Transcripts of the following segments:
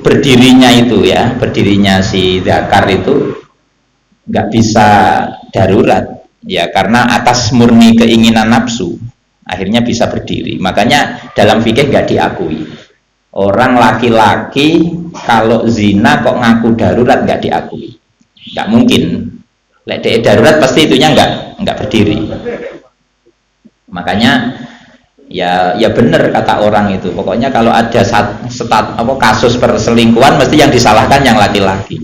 berdirinya itu ya, berdirinya si zakar itu nggak bisa darurat ya, karena atas murni keinginan nafsu akhirnya bisa berdiri. Makanya dalam fikih nggak diakui orang laki-laki kalau zina kok ngaku darurat, nggak diakui, nggak mungkin. Lek darurat pasti itunya nggak berdiri. Makanya ya benar kata orang itu, pokoknya kalau ada kasus perselingkuhan mesti yang disalahkan yang laki-laki.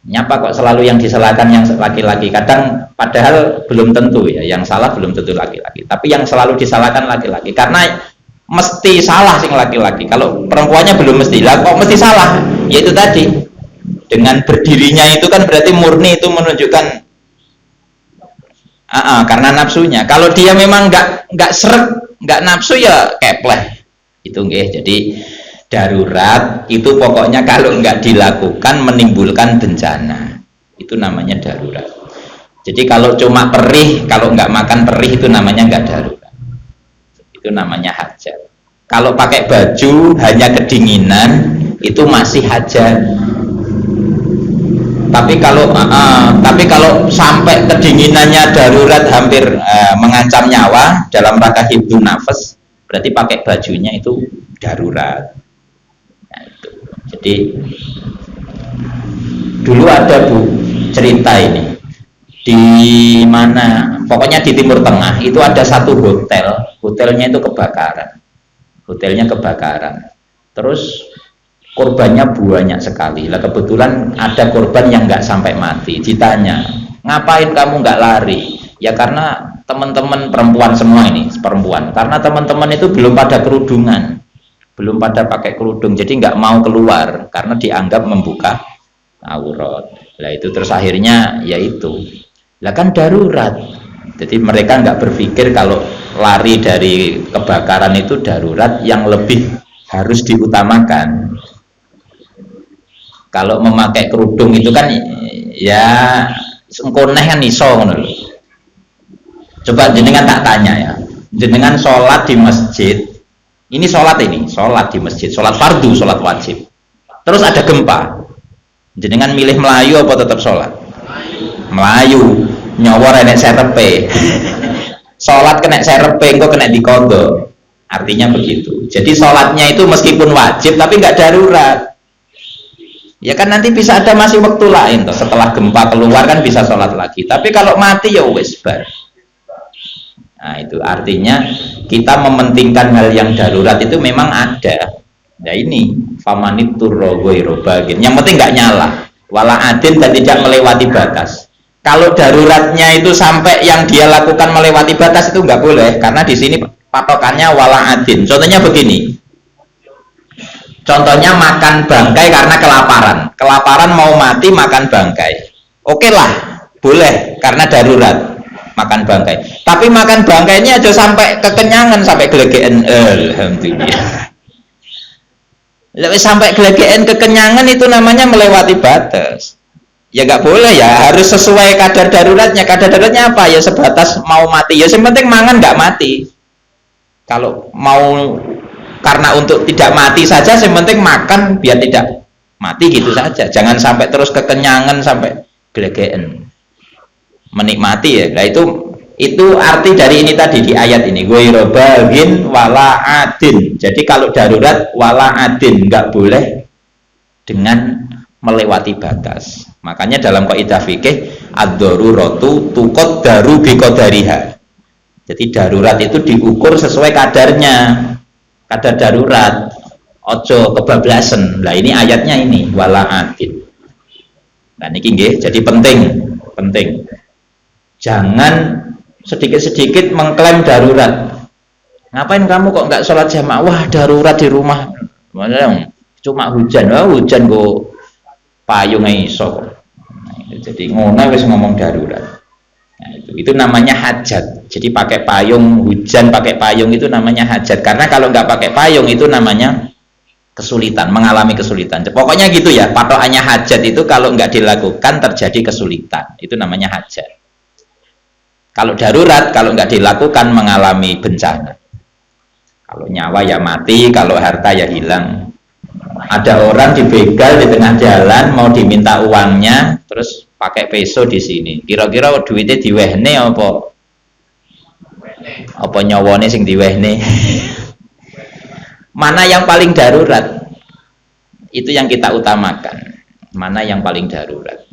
Nyapa kok selalu yang disalahkan yang laki-laki? Kadang padahal belum tentu ya, yang salah belum tentu laki-laki, tapi yang selalu disalahkan laki-laki, karena mesti salah sing laki-laki. Kalau perempuannya belum mesti, lah kok mesti salah? Yaitu tadi, dengan berdirinya itu kan berarti murni itu menunjukkan karena nafsunya. Kalau dia memang nggak seret, nggak nafsu ya kepleh itu nggih. Jadi darurat itu pokoknya kalau nggak dilakukan menimbulkan bencana, itu namanya darurat. Jadi kalau cuma perih, kalau nggak makan perih itu namanya nggak darurat, itu namanya hajat. Kalau pakai baju hanya kedinginan itu masih hajat. Tapi kalau sampai kedinginannya darurat hampir mengancam nyawa dalam rangka hibdun nafas, berarti pakai bajunya itu darurat. Nah, itu. Jadi dulu ada cerita ini di mana, pokoknya di Timur Tengah itu ada satu hotelnya itu kebakaran, terus korbannya banyak sekali. Lah kebetulan ada korban yang nggak sampai mati. Ditanya, ngapain kamu nggak lari? Ya karena teman-teman perempuan semua ini, perempuan. Karena teman-teman itu belum pada kerudungan, belum pada pakai kerudung, jadi nggak mau keluar karena dianggap membuka aurat. Lah itu terus akhirnya ya itu. Lah kan darurat. Jadi mereka nggak berpikir kalau lari dari kebakaran itu darurat, yang lebih harus diutamakan. Kalau memakai kerudung itu kan ya sengkoneh kan iso ngono lho. Coba jenengan tak tanya ya, jenengan sholat di masjid, ini sholat di masjid, sholat fardu, sholat wajib, terus ada gempa, jenengan milih melayu apa tetap sholat? Melayu, nyawa renek serepe. Sholat kena serepe, engko kena dikondo, artinya begitu. Jadi sholatnya itu meskipun wajib tapi nggak darurat. Ya kan nanti bisa ada masih waktu lain toh, setelah gempa keluar kan bisa sholat lagi. Tapi kalau mati ya wes bar. Nah itu artinya kita mementingkan hal yang darurat itu memang ada. Nah ini famanit turrogoiro bagin. Yang penting nggak nyala, wala adin dan tidak melewati batas. Kalau daruratnya itu sampai yang dia lakukan melewati batas itu nggak boleh, karena di sini patokannya wala adin. Contohnya begini. Contohnya makan bangkai karena kelaparan mau mati makan bangkai, oke lah, boleh karena darurat makan bangkai. Tapi makan bangkainya aja sampai kekenyangan, sampai gelegean, alhamdulillah. Lebih sampai gelegean kekenyangan itu namanya melewati batas. Ya nggak boleh ya, harus sesuai kadar daruratnya. Kadar daruratnya apa? Ya sebatas mau mati. Ya yang penting mangan nggak mati. Kalau mau karena untuk tidak mati saja, yang penting makan biar tidak mati gitu saja. Jangan sampai terus kekenyangan sampai gelegean. Menikmati ya. Nah itu arti dari ini tadi di ayat ini. Ghairu bagin wala adin. Jadi kalau darurat wala adin, nggak boleh dengan melewati batas. Makanya dalam kaidah fikih ad-daruratu tuqaddaru biqadariha. Jadi darurat itu diukur sesuai kadarnya. Kadar darurat, ojo kebablasan. Nah ini ayatnya ini wala adin. Nah ini nggih, jadi penting. Jangan sedikit-sedikit mengklaim darurat. Ngapain kamu kok nggak sholat jamaah? Wah darurat di rumah. Cuma hujan, hujan kok payung iso. Nah, jadi ngono wis ngomong darurat. Nah, itu namanya hajat. Jadi pakai payung, hujan pakai payung itu namanya hajat. Karena kalau nggak pakai payung itu namanya kesulitan, mengalami kesulitan. Pokoknya gitu ya, patokannya hajat itu kalau nggak dilakukan terjadi kesulitan. Itu namanya hajat. Kalau darurat, kalau nggak dilakukan mengalami bencana. Kalau nyawa ya mati, kalau harta ya hilang. Ada orang dibegal di tengah jalan, mau diminta uangnya, terus pakai peso di sini. Kira-kira duitnya diwehne apa nyawane sing diwehne? Mana yang paling darurat? Itu yang kita utamakan. Mana yang paling darurat?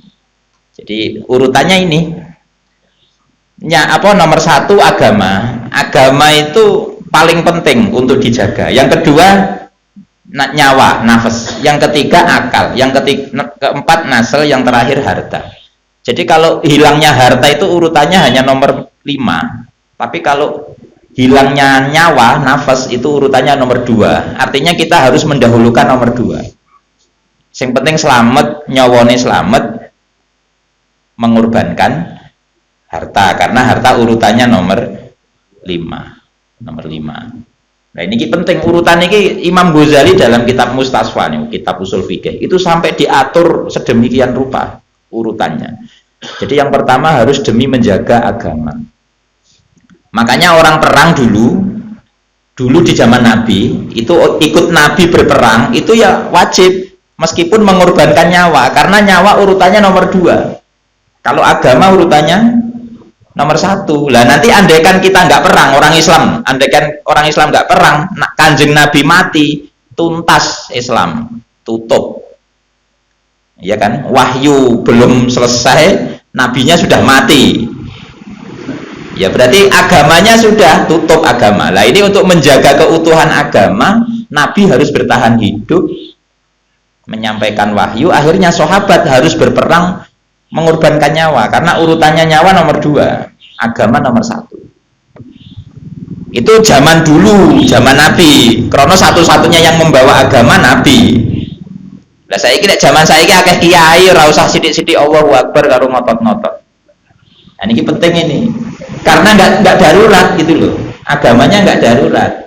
Jadi urutannya ini. Nomor satu agama. Agama itu paling penting untuk dijaga. Yang kedua nyawa, nafas. Yang ketiga akal. Yang keempat nasl. Yang terakhir harta. Jadi kalau hilangnya harta itu urutannya hanya nomor 5. Tapi kalau hilangnya nyawa, nafas itu urutannya nomor 2. Artinya kita harus mendahulukan nomor 2. Yang penting selamat, nyawane selamat, mengorbankan harta, karena harta urutannya nomor 5. Nah ini penting urutan ini. Imam Ghazali dalam kitab Mustasfa nih, kitab usul fikih itu sampai diatur sedemikian rupa urutannya. Jadi yang pertama harus demi menjaga agama. Makanya orang perang dulu di zaman Nabi itu ikut Nabi berperang itu ya wajib, meskipun mengorbankan nyawa, karena nyawa urutannya nomor 2. Kalau agama urutannya nomor 1. Lah nanti andaikan kita nggak perang, andaikan orang Islam nggak perang, Kanjeng Nabi mati, tuntas Islam, tutup. Ya kan? Wahyu belum selesai, nabinya sudah mati. Ya berarti agamanya sudah tutup agama. Lah ini untuk menjaga keutuhan agama, Nabi harus bertahan hidup, menyampaikan wahyu. Akhirnya sahabat harus berperang, mengorbankan nyawa, karena urutannya nyawa nomor 2, agama nomor 1. Itu zaman dulu, zaman Nabi. Krono satu-satunya yang membawa agama Nabi. Lah saya kira zaman saya akeh kiai ora usah sithik-sithik Allahu Akbar karo ngotot-ngotot. Nah ini penting ini. Karena nggak darurat gitu loh. Agamanya nggak darurat.